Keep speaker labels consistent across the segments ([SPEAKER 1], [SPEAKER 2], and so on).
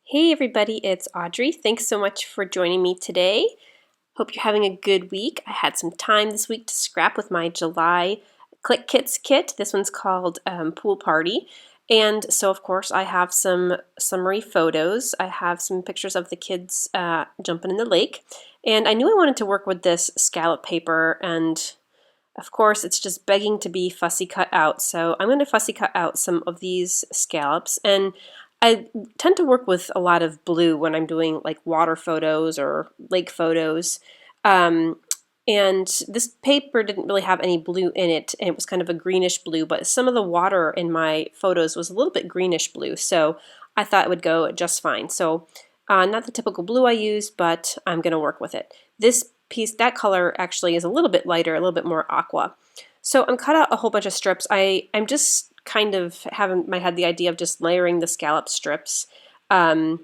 [SPEAKER 1] Hey everybody, it's Audrey. Thanks so much for joining me today. Hope you're having a good week. I had some time this week to scrap with my July Clique Kits kit. This one's called Pool Party. And so of course I have some summary photos. I have some pictures of the kids jumping in the lake. And I knew I wanted to work with this scallop paper, and of course it's just begging to be fussy cut out. So I'm going to fussy cut out some of these scallops. And I tend to work with a lot of blue when I'm doing like water photos or lake photos. Um, and this paper didn't really have any blue in it, and it was kind of a greenish blue, but some of the water in my photos was a little bit greenish blue, so I thought it would go just fine. So not the typical blue I use, but I'm going to work with it. This piece, that color actually is a little bit lighter, a little bit more aqua. So I'm cut out a whole bunch of strips. I'm just kind of have in my head the idea of just layering the scallop strips. And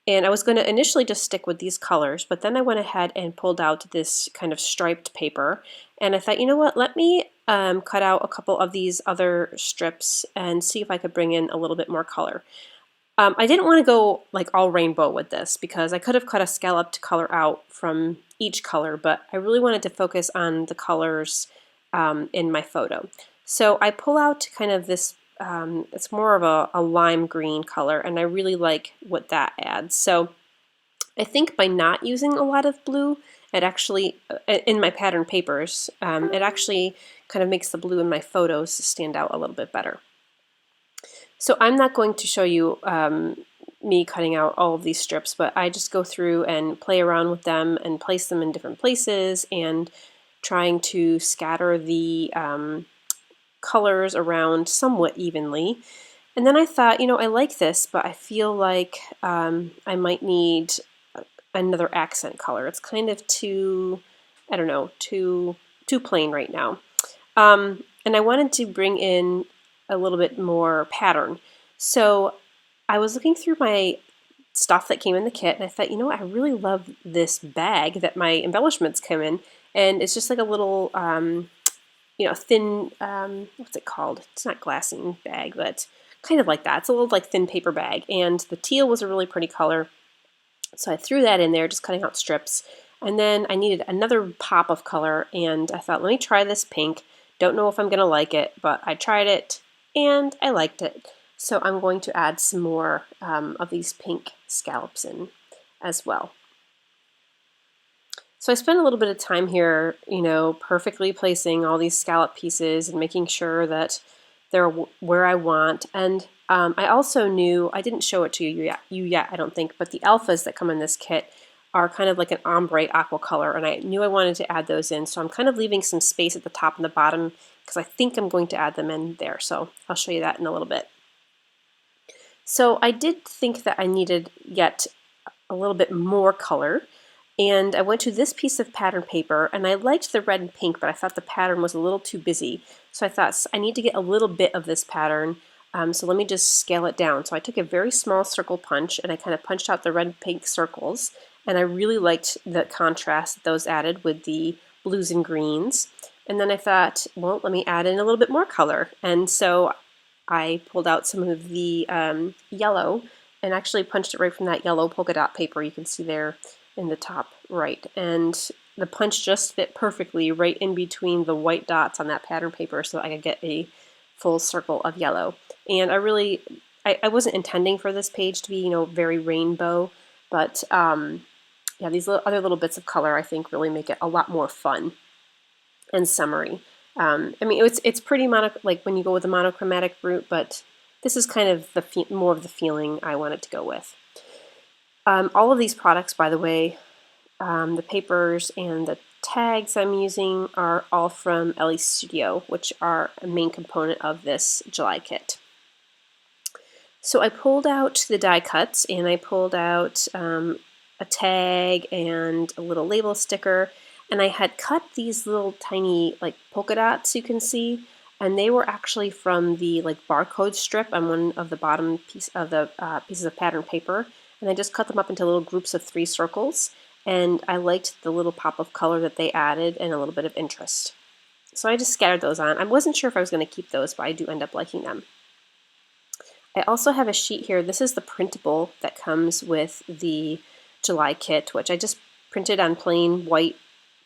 [SPEAKER 1] I was going to initially just stick with these colors, but then I went ahead and pulled out this kind of striped paper, and I thought, you know what, let me cut out a couple of these other strips and see if I could bring in a little bit more color. I didn't want to go like all rainbow with this because I could have cut a scalloped color out from each color, but I really wanted to focus on the colors in my photo. So I pull out kind of this, it's more of a lime green color, and I really like what that adds. So I think by not using a lot of blue, it actually, in my pattern papers, it actually kind of makes the blue in my photos stand out a little bit better. So I'm not going to show you me cutting out all of these strips, but I just go through and play around with them and place them in different places and trying to scatter the colors around somewhat evenly. And then I thought, you know, I like this, but I feel like I might need another accent color. It's kind of too, I don't know, too plain right now. And I wanted to bring in a little bit more pattern. So I was looking through my stuff that came in the kit, and I thought, you know what, I really love this bag that my embellishments come in, and it's just like a little, you know, thin, what's it called? It's not glassine bag, but kind of like that. It's a little like thin paper bag, and the teal was a really pretty color, so I threw that in there, just cutting out strips. And then I needed another pop of color, and I thought, let me try this pink. Don't know if I'm going to like it, but I tried it, and I liked it. So I'm going to add some more of these pink scallops in as well. So I spent a little bit of time here, you know, perfectly placing all these scallop pieces and making sure that they're where I want. And I also knew, I didn't show it to you yet, I don't think, but the alphas that come in this kit are kind of like an ombre aqua color, and I knew I wanted to add those in. So I'm kind of leaving some space at the top and the bottom because I think I'm going to add them in there. So I'll show you that in a little bit. So I did think that I needed yet a little bit more color, and I went to this piece of pattern paper, and I liked the red and pink, but I thought the pattern was a little too busy. So I thought, I need to get a little bit of this pattern, so let me just scale it down. So I took a very small circle punch, and I kind of punched out the red and pink circles, and I really liked the contrast that those added with the blues and greens. And then I thought, well, let me add in a little bit more color. And so I pulled out some of the yellow and actually punched it right from that yellow polka dot paper you can see there in the top right. And the punch just fit perfectly right in between the white dots on that pattern paper so I could get a full circle of yellow. And I wasn't intending for this page to be, you know, very rainbow, but yeah, these other little bits of color I think really make it a lot more fun and summery. I mean, it's pretty like when you go with a monochromatic route, but this is kind of the more of the feeling I wanted to go with. All of these products, by the way, the papers and the tags I'm using are all from Ellie Studio, which are a main component of this July kit. So I pulled out the die cuts, and I pulled out a tag and a little label sticker, and I had cut these little tiny like polka dots you can see, and they were actually from the like barcode strip on one of the bottom piece of the pieces of pattern paper, and I just cut them up into little groups of 3 circles, and I liked the little pop of color that they added and a little bit of interest. So I just scattered those on. I wasn't sure if I was going to keep those, but I do end up liking them. I also have a sheet here. This is the printable that comes with the July kit, which I just printed on plain white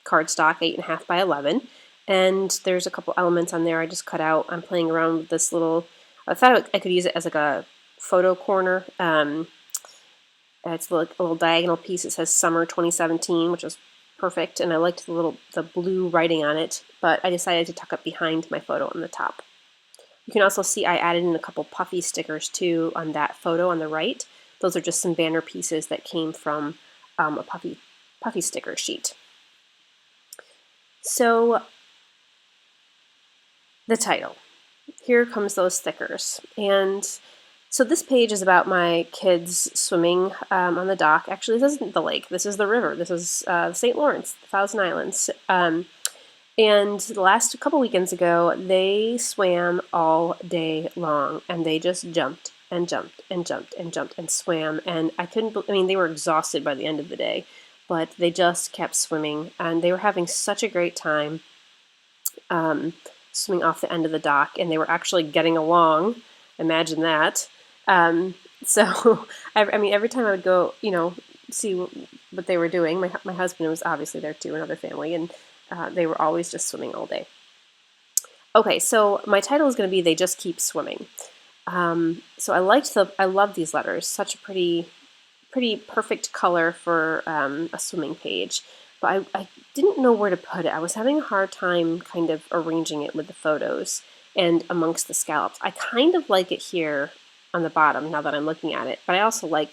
[SPEAKER 1] cardstock, 8.5 by 11. And there's a couple elements on there I just cut out. I'm playing around with this little, I thought I could use it as like a photo corner. It's like a little diagonal piece. It says Summer 2017, which is perfect. And I liked the blue writing on it, but I decided to tuck it behind my photo on the top. You can also see I added in a couple puffy stickers too on that photo on the right. Those are just some banner pieces that came from a puffy sticker sheet. So the title. Here comes those stickers. And so this page is about my kids swimming on the dock. Actually, this isn't the lake. This is the river. This is St. Lawrence, the Thousand Islands. And the last couple weekends ago, they swam all day long, and they just jumped and jumped and jumped and jumped and swam. And I mean, they were exhausted by the end of the day, but they just kept swimming, and they were having such a great time swimming off the end of the dock, and they were actually getting along. Imagine that. So, I mean, every time I would go, see what they were doing, my husband was obviously there too, another family, and they were always just swimming all day. Okay, so my title is going to be "They Just Keep Swimming." So I love these letters. Such a pretty perfect color for a swimming page. But I didn't know where to put it. I was having a hard time kind of arranging it with the photos and amongst the scallops. I kind of like it here on the bottom now that I'm looking at it, but I also like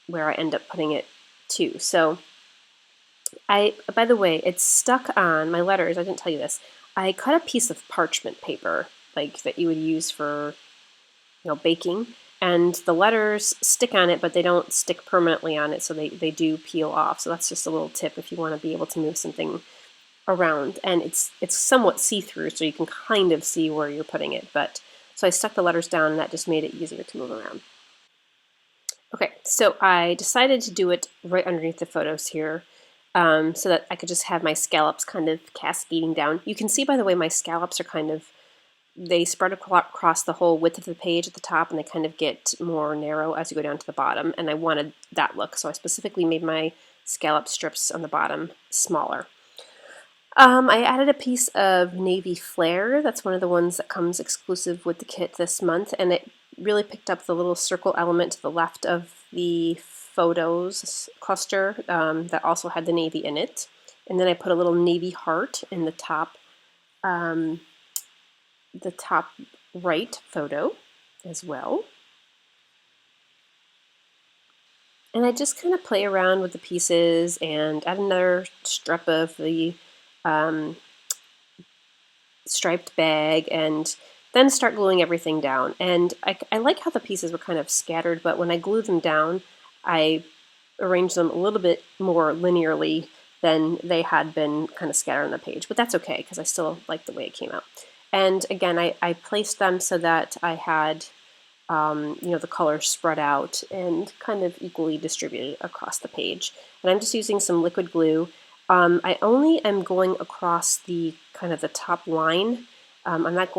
[SPEAKER 1] where I end up putting it too. So by the way, it's stuck on my letters. I didn't tell you this. I cut a piece of parchment paper, like that you would use for, baking, and the letters stick on it, but they don't stick permanently on it, so they do peel off. So that's just a little tip if you want to be able to move something around. And it's somewhat see-through, so you can kind of see where you're putting it. But so I stuck the letters down, and that just made it easier to move around. Okay, so I decided to do it right underneath the photos here. So that I could just have my scallops kind of cascading down. You can see, by the way, my scallops are they spread across the whole width of the page at the top, and they kind of get more narrow as you go down to the bottom, and I wanted that look, so I specifically made my scallop strips on the bottom smaller. I added a piece of navy flare. That's one of the ones that comes exclusive with the kit this month, and it really picked up the little circle element to the left of the photos cluster that also had the navy in it. And then I put a little navy heart in the top right photo as well. And I just kind of play around with the pieces and add another strip of the striped bag, and then start gluing everything down. And I like how the pieces were kind of scattered, but when I glue them down, I arranged them a little bit more linearly than they had been kind of scattered on the page. But that's okay, because I still like the way it came out. And again, I placed them so that I had the colors spread out and kind of equally distributed across the page. And I'm just using some liquid glue. I only am going across the kind of the top line. I'm not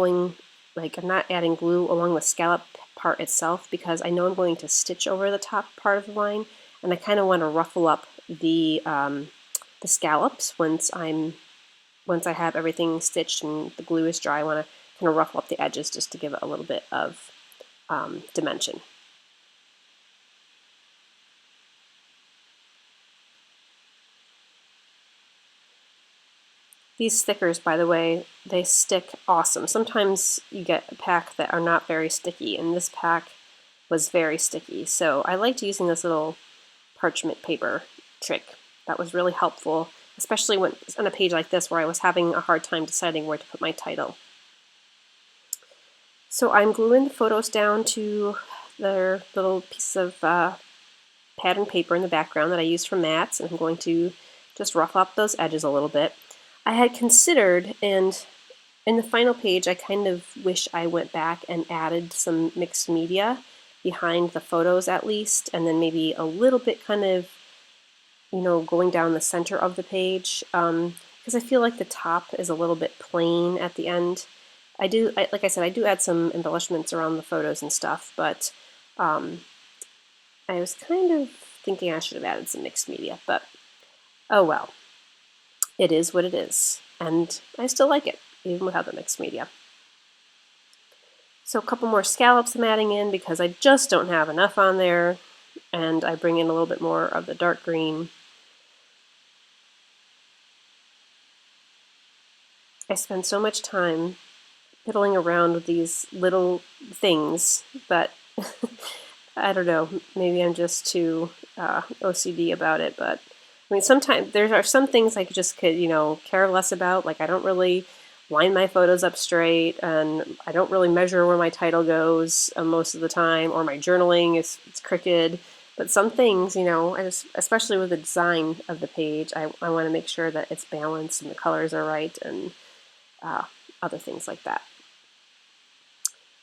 [SPEAKER 1] adding glue along the scallop part itself, because I know I'm going to stitch over the top part of the line, and I kind of want to ruffle up the scallops once I have everything stitched and the glue is dry. I want to kind of ruffle up the edges just to give it a little bit of dimension. These stickers, by the way, they stick awesome. Sometimes you get a pack that are not very sticky, and this pack was very sticky. So I liked using this little parchment paper trick. That was really helpful, especially when on a page like this where I was having a hard time deciding where to put my title. So I'm gluing the photos down to their little piece of pattern paper in the background that I used from Matt's, and I'm going to just rough up those edges a little bit. I had considered, and in the final page, I kind of wish I went back and added some mixed media behind the photos at least, and then maybe a little bit kind of, going down the center of the page, because I feel like the top is a little bit plain at the end, like I said, I do add some embellishments around the photos and stuff, but I was kind of thinking I should have added some mixed media, but oh well. It is what it is, and I still like it, even without the mixed media. So a couple more scallops I'm adding in because I just don't have enough on there, and I bring in a little bit more of the dark green. I spend so much time fiddling around with these little things that I don't know, maybe I'm just too OCD about it, but I mean, sometimes there are some things I just could, care less about. Like I don't really line my photos up straight, and I don't really measure where my title goes most of the time, or my journaling is it's crooked. But some things, I just, especially with the design of the page, I want to make sure that it's balanced and the colors are right, and other things like that.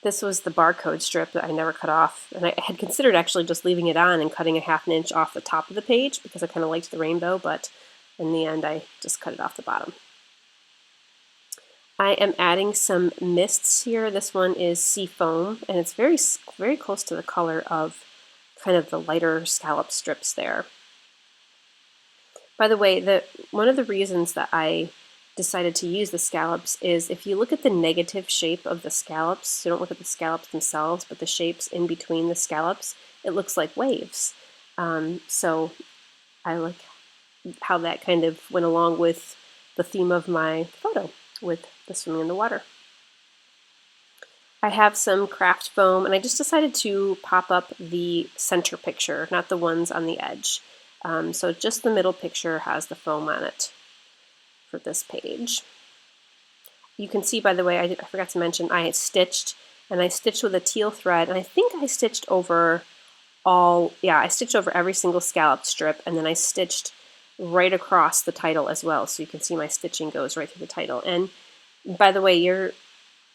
[SPEAKER 1] This was the barcode strip that I never cut off, and I had considered actually just leaving it on and cutting a ½ inch off the top of the page because I kind of liked the rainbow, but in the end I just cut it off the bottom. I am adding some mists here. This one is sea foam, and it's very, very close to the color of kind of the lighter scallop strips there. By the way, one of the reasons that I decided to use the scallops is if you look at the negative shape of the scallops, so don't look at the scallops themselves, but the shapes in between the scallops, it looks like waves. So I like how that kind of went along with the theme of my photo with the swimming in the water. I have some craft foam, and I just decided to pop up the center picture, not the ones on the edge. So just the middle picture has the foam on it for this page. You can see, by the way, I forgot to mention, I stitched with a teal thread, and I think I stitched over I stitched over every single scallop strip, and then I stitched right across the title as well, so you can see my stitching goes right through the title. And by the way,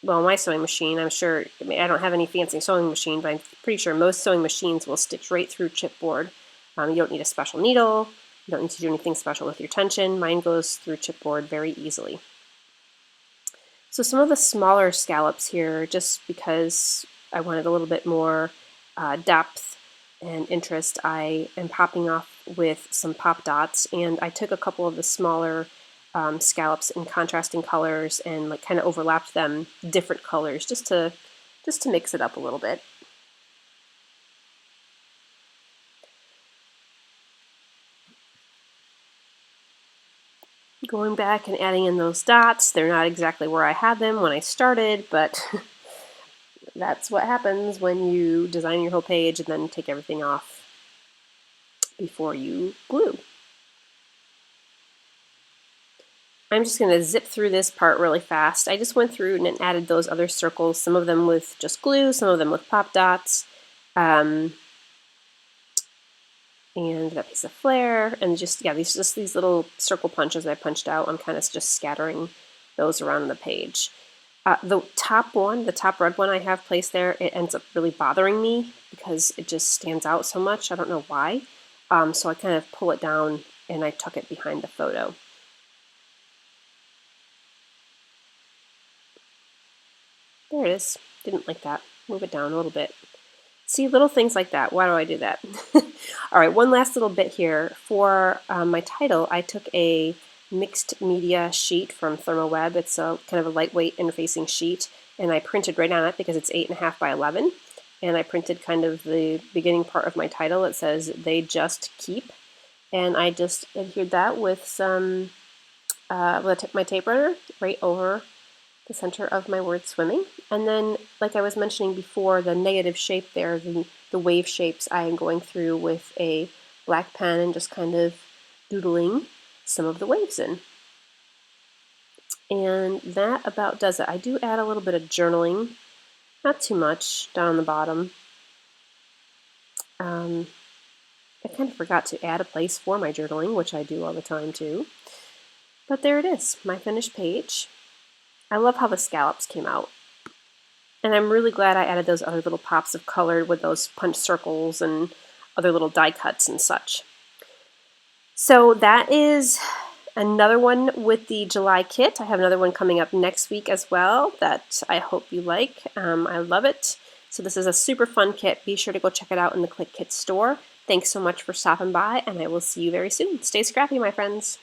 [SPEAKER 1] my sewing machine, I'm sure, I don't have any fancy sewing machine, but I'm pretty sure most sewing machines will stitch right through chipboard. You don't need a special needle. You don't need to do anything special with your tension. Mine goes through chipboard very easily. So some of the smaller scallops here, just because I wanted a little bit more depth and interest, I am popping off with some pop dots, and I took a couple of the smaller scallops in contrasting colors and like kind of overlapped them different colors just to mix it up a little bit. Going back and adding in those dots, they're not exactly where I had them when I started, but that's what happens when you design your whole page and then take everything off before you glue. I'm just going to zip through this part really fast. I just went through and added those other circles, some of them with just glue, some of them with pop dots, and that piece of flare, and these little circle punches I punched out. I'm kind of just scattering those around the page. The top red one I have placed there, it ends up really bothering me because it just stands out so much. I don't know why. So I kind of pull it down and I tuck it behind the photo. There it is. Didn't like that. Move it down a little bit. See, little things like that. Why do I do that? All right, one last little bit here. For my title, I took a mixed media sheet from ThermoWeb. It's a kind of a lightweight interfacing sheet, and I printed right on it because it's 8.5 by 11. And I printed kind of the beginning part of my title. It says, "They just keep." And I just adhered that with some, my tape runner right over the center of my word swimming. And then, like I was mentioning before, the negative shape there, the wave shapes, I am going through with a black pen and just kind of doodling some of the waves in. And that about does it. I do add a little bit of journaling, not too much, down on the bottom. I kind of forgot to add a place for my journaling, which I do all the time too. But there it is, my finished page. I love how the scallops came out. And I'm really glad I added those other little pops of color with those punch circles and other little die cuts and such. So that is another one with the July kit. I have another one coming up next week as well that I hope you like. I love it. So this is a super fun kit. Be sure to go check it out in the Clique Kits store. Thanks so much for stopping by, and I will see you very soon. Stay scrappy, my friends.